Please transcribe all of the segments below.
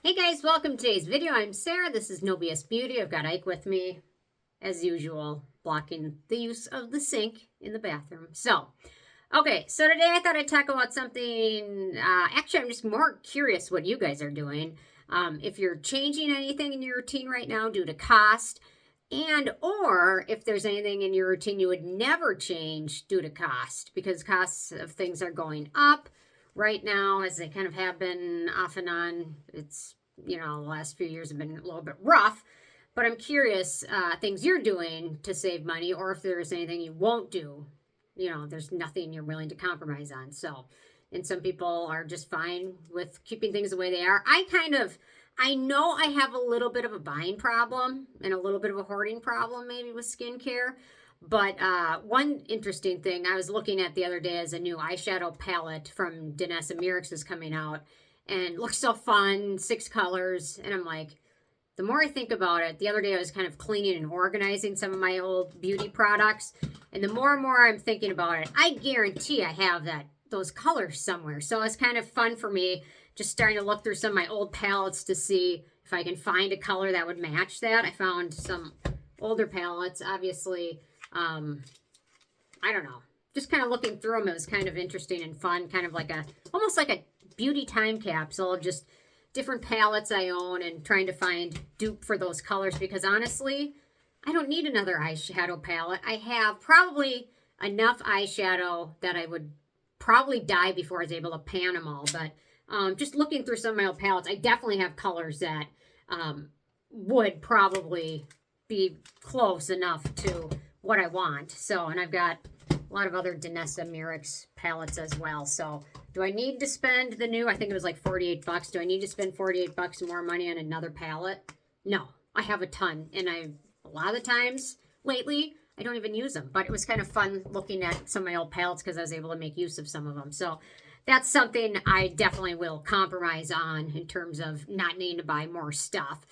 Hey guys, welcome to today's video. I'm Sarah. This is No BS Beauty. I've got Ike with me, as usual, blocking the use of the sink in the bathroom. So today I thought I'd talk about something. Actually, I'm just more curious what you guys are doing. If you're changing anything in your routine right now due to cost, and or if there's anything in your routine you would never change due to cost, because costs of things are going up right now, as they kind of have been off and on. It's, the last few years have been a little bit rough, but I'm curious things you're doing to save money, or if there's anything you won't do. There's nothing you're willing to compromise on. So, and some people are just fine with keeping things the way they are. I know I have a little bit of a buying problem and a little bit of a hoarding problem maybe with skincare. But one interesting thing I was looking at the other day is a new eyeshadow palette from Danessa Myricks is coming out, and looks so fun, 6 colors. And I'm like, the more I think about it, the other day I was kind of cleaning and organizing some of my old beauty products, and the more and more I'm thinking about it, I guarantee I have those colors somewhere. So it's kind of fun for me just starting to look through some of my old palettes to see if I can find a color that would match that. I found some older palettes, obviously. I don't know, just kind of looking through them, it was kind of interesting and fun, kind of like almost like a beauty time capsule of just different palettes I own and trying to find dupe for those colors, because honestly, I don't need another eyeshadow palette. I have probably enough eyeshadow that I would probably die before I was able to pan them all. But just looking through some of my old palettes, I definitely have colors that would probably be close enough to what I want. So, and I've got a lot of other Danessa Myricks palettes as well. So, do I need to spend I think it was like 48 bucks. Do I need to spend 48 bucks more money on another palette? No, I have a ton. And a lot of the times lately, I don't even use them. But it was kind of fun looking at some of my old palettes because I was able to make use of some of them. So, that's something I definitely will compromise on in terms of not needing to buy more stuff.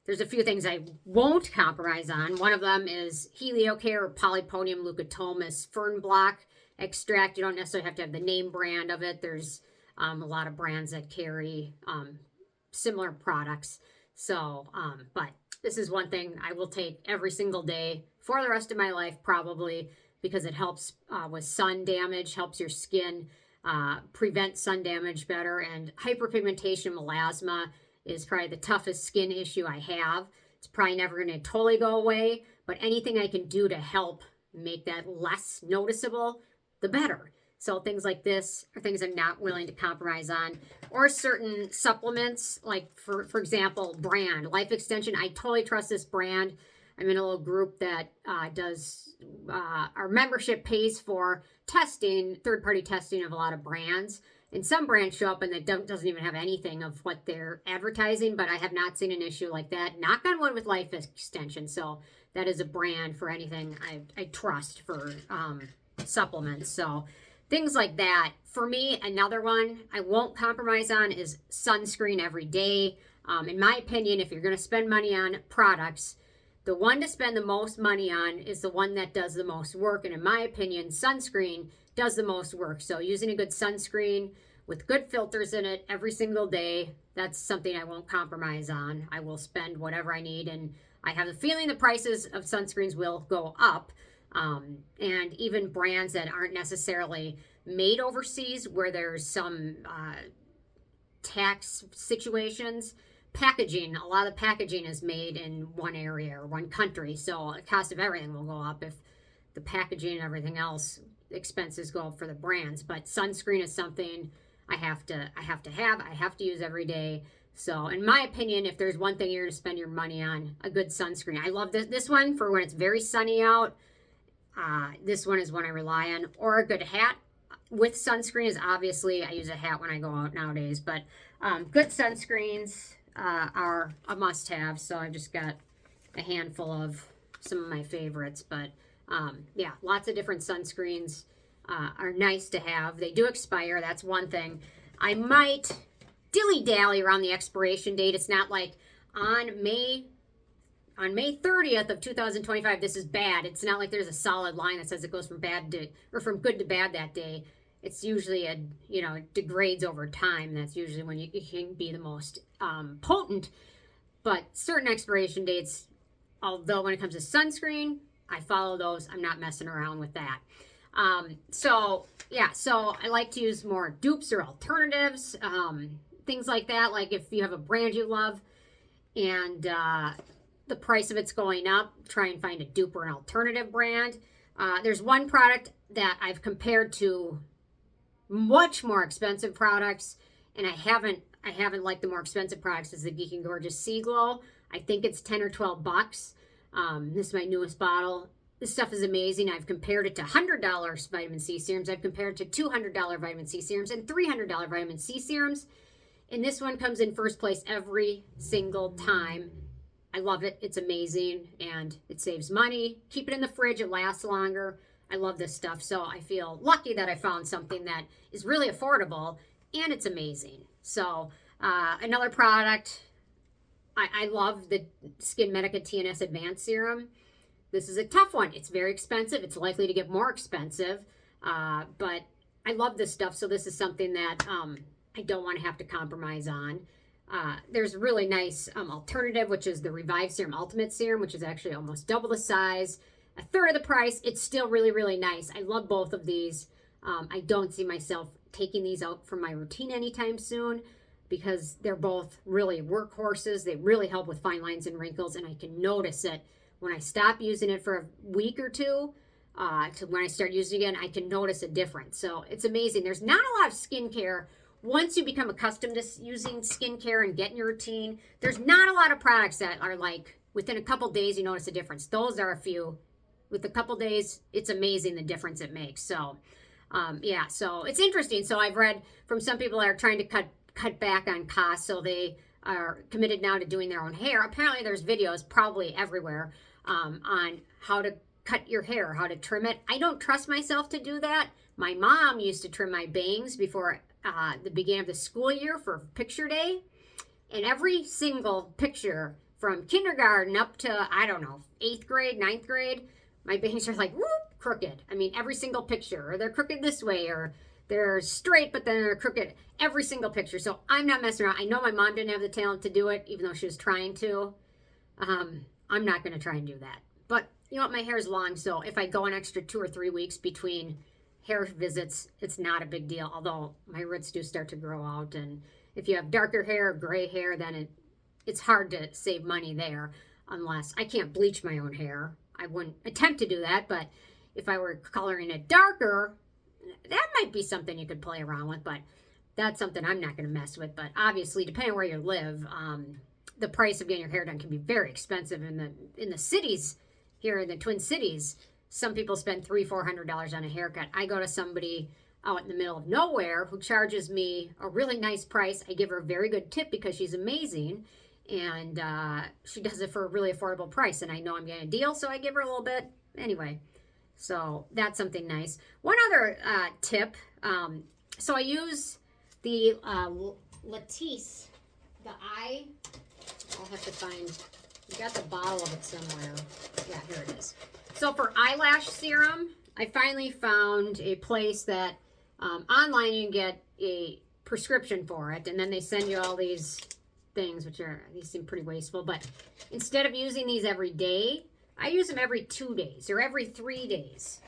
There's a few things I won't compromise on. One of them is Heliocare or Polypodium Leucotomas fern block extract. You don't necessarily have to have the name brand of it. There's a lot of brands that carry similar products. So, but this is one thing I will take every single day for the rest of my life, probably, because it helps with sun damage, helps your skin prevent sun damage better. And hyperpigmentation, melasma is probably the toughest skin issue I have. It's probably never going to totally go away, but anything I can do to help make that less noticeable, the better. So things like this are things I'm not willing to compromise on. Or certain supplements, like for example, brand, Life Extension. I totally trust this brand. I'm in a little group that does, our membership pays for testing, third-party testing of a lot of brands. And some brands show up and that doesn't even have anything of what they're advertising, but I have not seen an issue like that. Knock on wood with Life Extension. So that is a brand for anything I trust for supplements. So things like that. For me, another one I won't compromise on is sunscreen every day. In my opinion, if you're going to spend money on products, the one to spend the most money on is the one that does the most work. And in my opinion, sunscreen does the most work. So using a good sunscreen with good filters in it every single day, that's something I won't compromise on. I will spend whatever I need. And I have the feeling the prices of sunscreens will go up. And even brands that aren't necessarily made overseas, where there's some tax situations, packaging, a lot of the packaging is made in one area or one country, so the cost of everything will go up if the packaging and everything else expenses go up for the brands. But sunscreen is something I have to use every day. So in my opinion, if there's one thing you're going to spend your money on, a good sunscreen. I love this one for when it's very sunny out. This one is one I rely on. Or a good hat with sunscreen is obviously, I use a hat when I go out nowadays, but good sunscreens are a must-have. So I've just got a handful of some of my favorites. But yeah, lots of different sunscreens are nice to have. They do expire. That's one thing. I might dilly-dally around the expiration date. It's not like on May 30th of 2025, this is bad. It's not like there's a solid line that says it goes from bad to, or from good to bad that day. it's usually degrades over time. That's usually when it can be the most potent. But certain expiration dates, although when it comes to sunscreen, I follow those. I'm not messing around with that. So I like to use more dupes or alternatives, things like that. Like if you have a brand you love and the price of it's going up, try and find a dupe or an alternative brand. There's one product that I've compared to much more expensive products, and I haven't liked the more expensive products, is the Geek and Gorgeous Sea Glow. I think it's 10 or 12 bucks. This is my newest bottle. This stuff is amazing. I've compared it to $100 vitamin C serums. I've compared it to $200 vitamin C serums and $300 vitamin C serums. And this one comes in first place every single time. I love it. It's amazing, and it saves money. Keep it in the fridge. It lasts longer. I love this stuff. So I feel lucky that I found something that is really affordable, and it's amazing. So another product, I love the SkinMedica TNS Advanced Serum. This is a tough one. It's very expensive. It's likely to get more expensive, but I love this stuff. So this is something that I don't want to have to compromise on. There's a really nice alternative, which is the RevivSerum Ultmate Serum, which is actually almost double the size, a third of the price. It's still really, really nice. I love both of these. I don't see myself taking these out from my routine anytime soon because they're both really workhorses. They really help with fine lines and wrinkles, and I can notice it when I stop using it for a week or two to when I start using it again. I can notice a difference. So it's amazing. There's not a lot of skincare. Once you become accustomed to using skincare and get in your routine, there's not a lot of products that are like within a couple days you notice a difference. Those are a few. With a couple days, it's amazing the difference it makes. So, so it's interesting. So I've read from some people that are trying to cut back on costs, so they are committed now to doing their own hair. Apparently, there's videos probably everywhere on how to cut your hair, how to trim it. I don't trust myself to do that. My mom used to trim my bangs before the beginning of the school year for picture day, and every single picture from kindergarten up to, I don't know, 8th grade, 9th grade, my bangs are like, whoop, crooked. I mean, every single picture, or they're crooked this way, or they're straight, but then they're crooked. Every single picture. So I'm not messing around. I know my mom didn't have the talent to do it, even though she was trying to. I'm not going to try and do that. But you know what? My hair is long, so if I go an extra 2 or 3 weeks between hair visits, it's not a big deal. Although my roots do start to grow out, and if you have darker hair or gray hair, then it's hard to save money there. Unless I can't bleach my own hair. I wouldn't attempt to do that, but if I were coloring it darker, that might be something you could play around with, but that's something I'm not going to mess with. But obviously, depending on where you live, the price of getting your hair done can be very expensive. In the cities here in the Twin Cities, some people spend $300-400 on a haircut. I go to somebody out in the middle of nowhere who charges me a really nice price. I give her a very good tip because she's amazing, and she does it for a really affordable price, and I know I'm getting a deal, so I give her a little bit. Anyway, so that's something nice. One other tip, so I use the Latisse, I'll have to find, you got the bottle of it somewhere. Yeah, here it is. So for eyelash serum, I finally found a place that online you can get a prescription for it, and then they send you all these things, these seem pretty wasteful, but instead of using these every day, I use them every 2 days or every 3 days.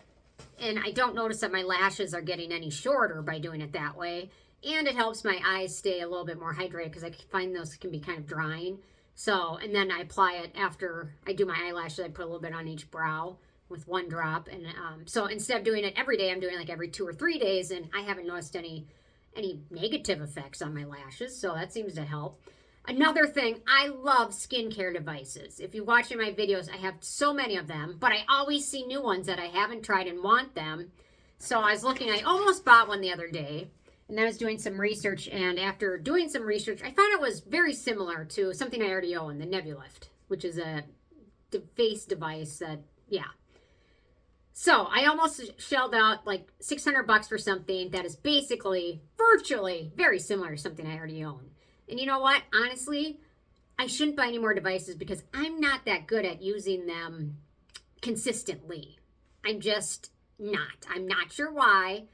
And I don't notice that my lashes are getting any shorter by doing it that way. And it helps my eyes stay a little bit more hydrated because I find those can be kind of drying. So, and then I apply it after I do my eyelashes. I put a little bit on each brow with 1 drop. And so instead of doing it every day, I'm doing it like every 2 or 3 days. And I haven't noticed any negative effects on my lashes. So that seems to help. Another thing, I love skincare devices. If you watch my videos, I have so many of them, but I always see new ones that I haven't tried and want them. So I was looking, I almost bought one the other day, and I was doing some research, and after doing some research, I found it was very similar to something I already own, the Nebulift, which is a face device that, yeah. So I almost shelled out like $600 for something that is basically, virtually, very similar to something I already own. And you know what? Honestly, I shouldn't buy any more devices because I'm not that good at using them consistently. I'm just not. I'm not sure why.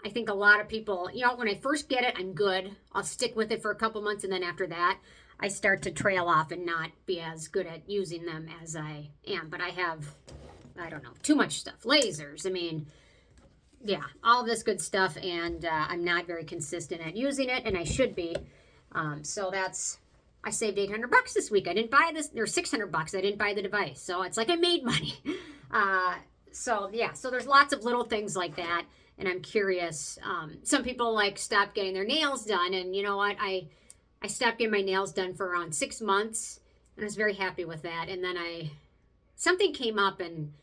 I think a lot of people, you know, when I first get it, I'm good. I'll stick with it for a couple months, and then after that, I start to trail off and not be as good at using them as I am. But I have, I don't know, too much stuff. Lasers, I mean, yeah, all of this good stuff, and I'm not very consistent at using it, and I should be. So that's, I saved $800 this week. I didn't buy this, or $600. I didn't buy the device, so it's like I made money. So yeah, so there's lots of little things like that, and I'm curious. Some people like stop getting their nails done, and you know what? I stopped getting my nails done for around 6 months, and I was very happy with that. And then something came up, and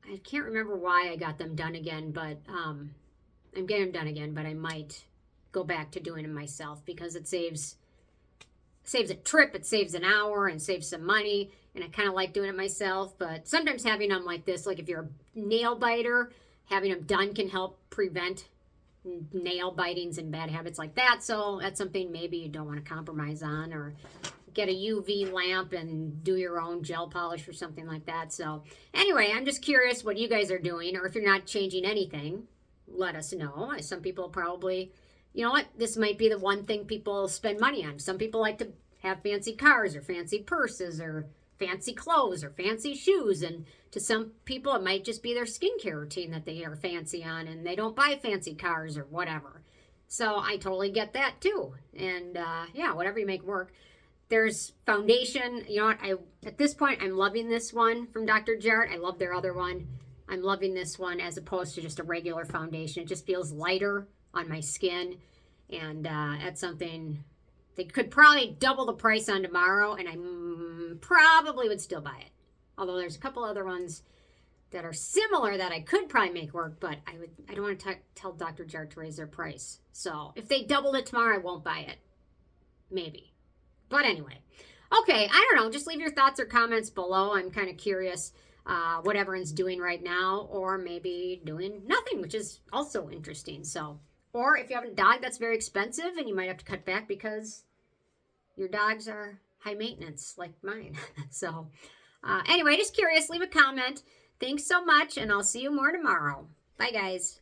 I can't remember why I got them done again, but I'm getting them done again, but I might go back to doing them myself because it saves a trip, it saves an hour, and saves some money, and I kind of like doing it myself. But sometimes having them like this, like if you're a nail biter, having them done can help prevent nail bitings and bad habits like that. So that's something maybe you don't want to compromise on, or get a UV lamp and do your own gel polish or something like that. So anyway, I'm just curious what you guys are doing, or if you're not changing anything, let us know. Some people probably, you know what, this might be the one thing people spend money on. Some people like to have fancy cars or fancy purses or fancy clothes or fancy shoes, and to some people it might just be their skincare routine that they are fancy on, and they don't buy fancy cars or whatever. So I totally get that too. And yeah, whatever you make work. There's foundation. You know what, at this point I'm loving this one from Dr. Jart. I love their other one. I'm loving this one as opposed to just a regular foundation. It just feels lighter on my skin, and that's something they could probably double the price on tomorrow, and I probably would still buy it. Although there's a couple other ones that are similar that I could probably make work, but I don't want to tell Dr. Jart to raise their price. So if they doubled it tomorrow, I won't buy it. Maybe. But anyway. Okay, I don't know. Just leave your thoughts or comments below. I'm kind of curious what everyone's doing right now, or maybe doing nothing, which is also interesting. So, or if you have a dog that's very expensive and you might have to cut back because your dogs are high maintenance like mine. So anyway, just curious, leave a comment. Thanks so much, and I'll see you more tomorrow. Bye, guys.